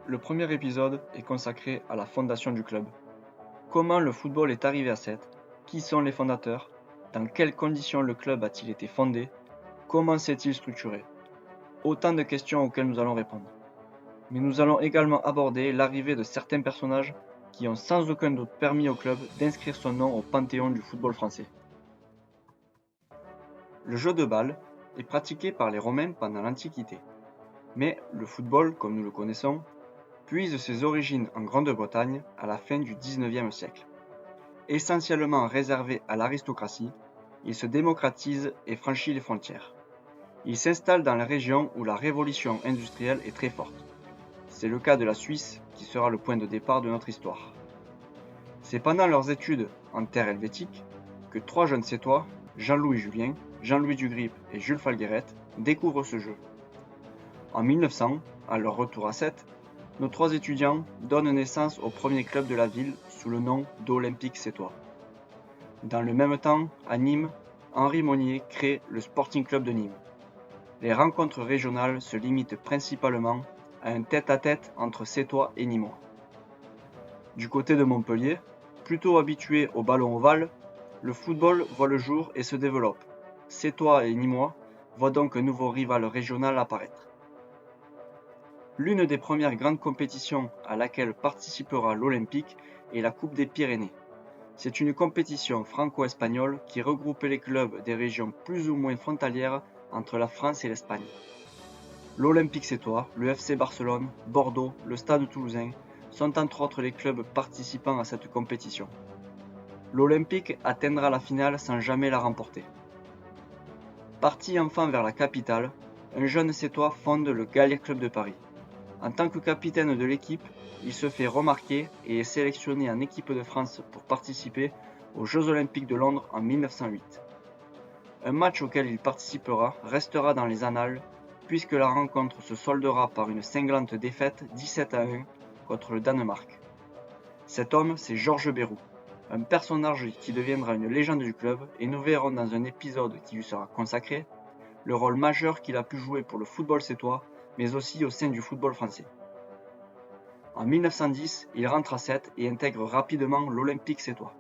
Le premier épisode est consacré à la fondation du club. Comment le football est arrivé à Sète? Qui sont les fondateurs? Dans quelles conditions le club a-t-il été fondé? Comment s'est-il structuré? Autant de questions auxquelles nous allons répondre. Mais nous allons également aborder l'arrivée de certains personnages qui ont sans aucun doute permis au club d'inscrire son nom au panthéon du football français. Le jeu de balle est pratiqué par les Romains pendant l'Antiquité. Mais le football, comme nous le connaissons, puise ses origines en Grande-Bretagne à la fin du XIXe siècle. Essentiellement réservé à l'aristocratie, il se démocratise et franchit les frontières. Il s'installe dans la région où la révolution industrielle est très forte. C'est le cas de la Suisse qui sera le point de départ de notre histoire. C'est pendant leurs études en terre helvétique que trois jeunes Sétois, Jean-Louis Julien, Jean-Louis Dugrip et Jules Falgueret, découvrent ce jeu. En 1900, à leur retour à Sète, nos trois étudiants donnent naissance au premier club de la ville sous le nom d'Olympique Sétois. Dans le même temps, à Nîmes, Henri Monnier crée le Sporting Club de Nîmes. Les rencontres régionales se limitent principalement à un tête-à-tête entre Sétois et Nîmois. Du côté de Montpellier, plutôt habitué au ballon ovale, le football voit le jour et se développe. Sétois et Nîmois voient donc un nouveau rival régional apparaître. L'une des premières grandes compétitions à laquelle participera l'Olympique est la Coupe des Pyrénées. C'est une compétition franco-espagnole qui regroupait les clubs des régions plus ou moins frontalières entre la France et l'Espagne. L'Olympique Sétois, le FC Barcelone, Bordeaux, le Stade Toulousain sont entre autres les clubs participant à cette compétition. L'Olympique atteindra la finale sans jamais la remporter. Parti enfant vers la capitale, un jeune Sétois fonde le Gallia Club de Paris. En tant que capitaine de l'équipe, il se fait remarquer et est sélectionné en équipe de France pour participer aux Jeux Olympiques de Londres en 1908. Un match auquel il participera restera dans les annales puisque la rencontre se soldera par une cinglante défaite 17-1 contre le Danemark. Cet homme, c'est Georges Bérou, un personnage qui deviendra une légende du club et nous verrons dans un épisode qui lui sera consacré le rôle majeur qu'il a pu jouer pour le football sétois mais aussi au sein du football français. En 1910, il rentre à Sète et intègre rapidement l'Olympique Sétois.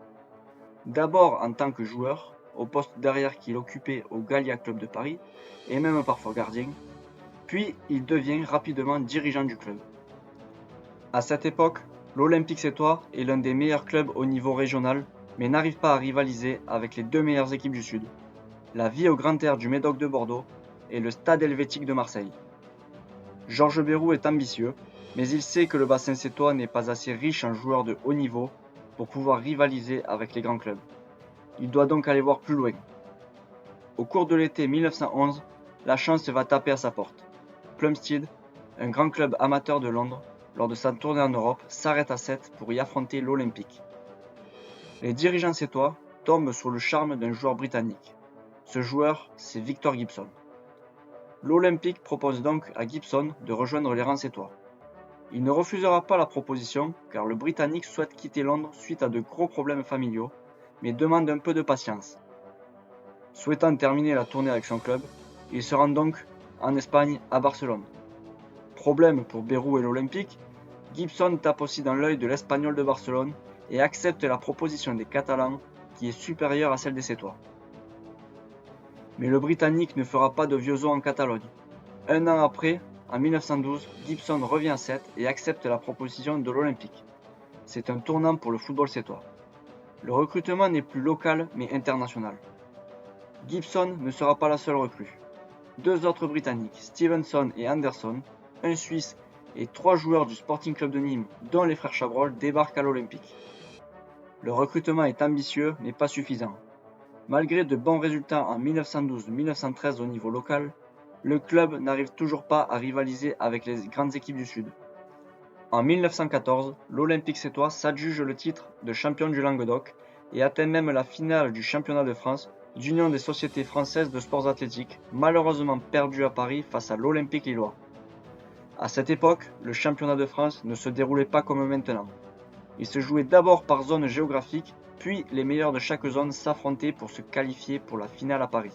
D'abord en tant que joueur, au poste d'arrière qu'il occupait au Gallia Club de Paris, et même parfois gardien, puis il devient rapidement dirigeant du club. À cette époque, l'Olympique Sétois est l'un des meilleurs clubs au niveau régional, mais n'arrive pas à rivaliser avec les deux meilleures équipes du Sud, la Vie au Grand Air du Médoc de Bordeaux et le Stade Helvétique de Marseille. Georges Bérou est ambitieux, mais il sait que le bassin sétois n'est pas assez riche en joueurs de haut niveau pour pouvoir rivaliser avec les grands clubs. Il doit donc aller voir plus loin. Au cours de l'été 1911, la chance va taper à sa porte. Plumstead, un grand club amateur de Londres, lors de sa tournée en Europe, s'arrête à Sète pour y affronter l'Olympique. Les dirigeants sétois tombent sous le charme d'un joueur britannique. Ce joueur, c'est Victor Gibson. L'Olympique propose donc à Gibson de rejoindre les rangs sétois. Il ne refusera pas la proposition car le Britannique souhaite quitter Londres suite à de gros problèmes familiaux, mais demande un peu de patience. Souhaitant terminer la tournée avec son club, il se rend donc en Espagne à Barcelone. Problème pour Bérou et l'Olympique, Gibson tape aussi dans l'œil de l'Espagnol de Barcelone et accepte la proposition des Catalans qui est supérieure à celle des Sétois. Mais le Britannique ne fera pas de vieux os en Catalogne. Un an après, en 1912, Gibson revient à Sète et accepte la proposition de l'Olympique. C'est un tournant pour le football sétois. Le recrutement n'est plus local mais international. Gibson ne sera pas la seule recrue. Deux autres Britanniques, Stevenson et Anderson, un Suisse et trois joueurs du Sporting Club de Nîmes, dont les frères Chabrol, débarquent à l'Olympique. Le recrutement est ambitieux mais pas suffisant. Malgré de bons résultats en 1912-1913 au niveau local, le club n'arrive toujours pas à rivaliser avec les grandes équipes du Sud. En 1914, l'Olympique sétois s'adjuge le titre de champion du Languedoc et atteint même la finale du championnat de France d'Union des sociétés françaises de sports athlétiques, malheureusement perdu à Paris face à l'Olympique lillois. À cette époque, le championnat de France ne se déroulait pas comme maintenant. Il se jouait d'abord par zone géographique, puis les meilleurs de chaque zone s'affrontaient pour se qualifier pour la finale à Paris.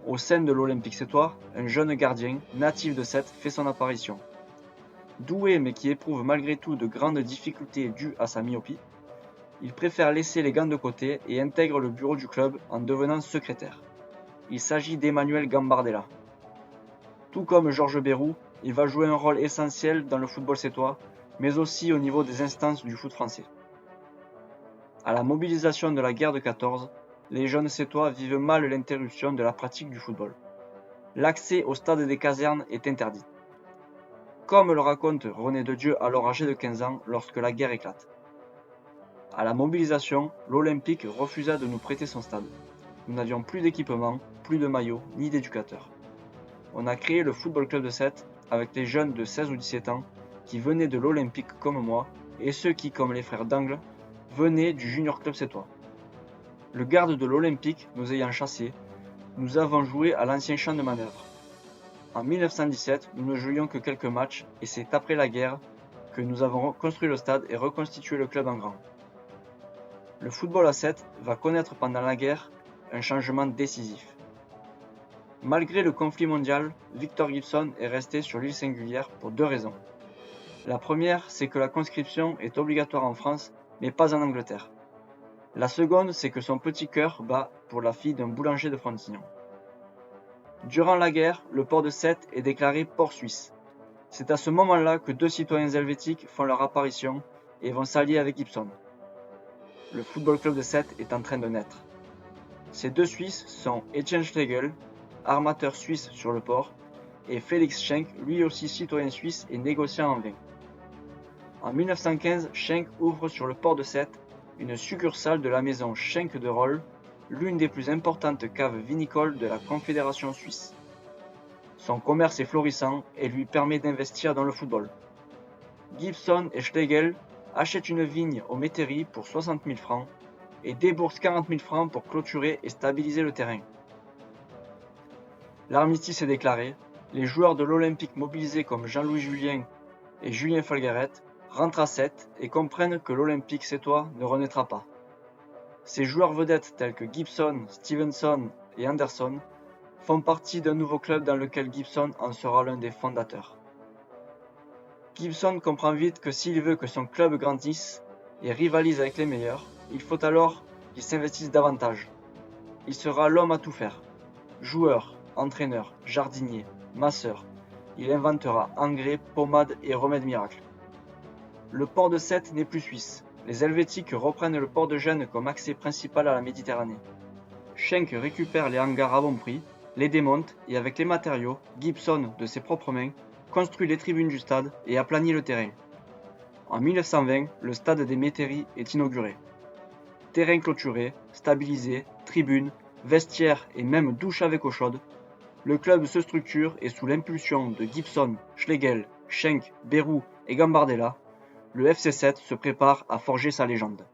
Au sein de l'Olympique sétois, un jeune gardien, natif de Sète, fait son apparition. Doué mais qui éprouve malgré tout de grandes difficultés dues à sa myopie, il préfère laisser les gants de côté et intègre le bureau du club en devenant secrétaire. Il s'agit d'Emmanuel Gambardella. Tout comme Georges Bérou, il va jouer un rôle essentiel dans le football sétois, mais aussi au niveau des instances du foot français. À la mobilisation de la guerre de 14, les jeunes sétois vivent mal l'interruption de la pratique du football. L'accès au stade des casernes est interdit. Comme le raconte René Dedieu, alors âgé de 15 ans, lorsque la guerre éclate. À la mobilisation, l'Olympique refusa de nous prêter son stade. Nous n'avions plus d'équipement, plus de maillots, ni d'éducateurs. On a créé le Football Club de Sète avec les jeunes de 16 ou 17 ans qui venaient de l'Olympique comme moi et ceux qui, comme les frères d'Angle, venaient du Junior Club sétois. Le garde de l'Olympique nous ayant chassés, nous avons joué à l'ancien champ de manœuvre. En 1917, nous ne jouions que quelques matchs et c'est après la guerre que nous avons construit le stade et reconstitué le club en grand. Le football à Sète va connaître pendant la guerre un changement décisif. Malgré le conflit mondial, Victor Gibson est resté sur l'île Singulière pour deux raisons. La première, c'est que la conscription est obligatoire en France, mais pas en Angleterre. La seconde, c'est que son petit cœur bat pour la fille d'un boulanger de Frontignan. Durant la guerre, le port de Sète est déclaré port suisse. C'est à ce moment-là que deux citoyens helvétiques font leur apparition et vont s'allier avec Gibson. Le Football Club de Sète est en train de naître. Ces deux Suisses sont Etienne Schlegel, armateur suisse sur le port, et Félix Schenk, lui aussi citoyen suisse et négociant en vin. En 1915, Schenk ouvre sur le port de Sète une succursale de la maison Schenk de Rolle, l'une des plus importantes caves vinicoles de la Confédération suisse. Son commerce est florissant et lui permet d'investir dans le football. Gibson et Schlegel achètent une vigne au Métairie pour 60 000 francs et déboursent 40 000 francs pour clôturer et stabiliser le terrain. L'armistice est déclaré, les joueurs de l'Olympique mobilisés comme Jean-Louis Julien et Julien Folgaret rentrent à Sète et comprennent que l'Olympique sétois ne renaîtra pas. Ces joueurs vedettes tels que Gibson, Stevenson et Anderson font partie d'un nouveau club dans lequel Gibson en sera l'un des fondateurs. Gibson comprend vite que s'il veut que son club grandisse et rivalise avec les meilleurs, il faut alors qu'il s'investisse davantage. Il sera l'homme à tout faire. Joueur, entraîneur, jardinier, masseur, il inventera engrais, pommades et remèdes miracles. Le port de Sète n'est plus suisse. Les Helvétiques reprennent le port de Gênes comme accès principal à la Méditerranée. Schenk récupère les hangars à bon prix, les démonte et avec les matériaux, Gibson, de ses propres mains, construit les tribunes du stade et aplanit le terrain. En 1920, le stade des Métairies est inauguré. Terrain clôturé, stabilisé, tribunes, vestiaires et même douche avec eau chaude, le club se structure et sous l'impulsion de Gibson, Schlegel, Schenk, Bérou et Gambardella, le FC Sète se prépare à forger sa légende.